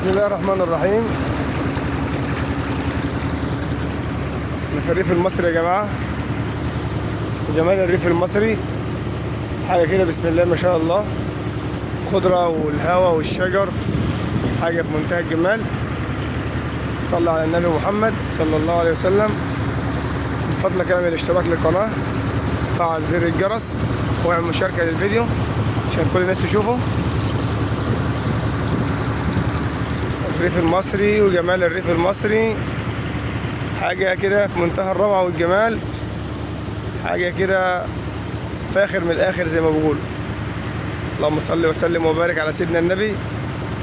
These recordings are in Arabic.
بسم الله الرحمن الرحيم. احنا في الريف المصري يا جماعة، وجمال الريف المصري حاجة كده بسم الله ما شاء الله، خضرة والهواء والشجر، حاجة في منتهى الجمال. صلى على النبي محمد صلى الله عليه وسلم. من فضلك اعمل اشتراك للقناة، فعل زر الجرس، واعمل مشاركة للفيديو عشان كل الناس تشوفه. الريف المصري وجمال الريف المصري حاجة كده في منتهى الروعة والجمال، حاجة كده فاخر من الآخر زي ما بقول. اللهم صل وسلم وبارك على سيدنا النبي،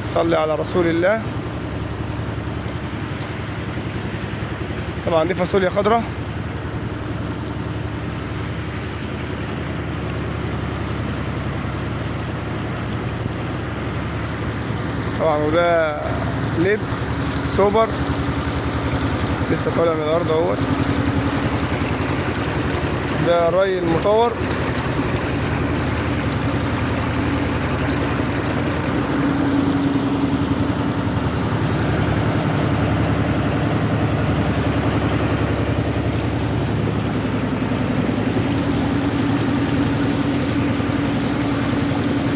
صل على رسول الله. طبعا دي فاصوليا خضراء، طبعا وده ليد سوبر لسه طالع من الارض اهوت. ده الري المطور،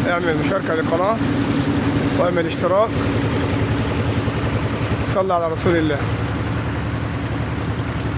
اعمل مشاركة للقناة واعمل اشتراك، صلى على رسول الله.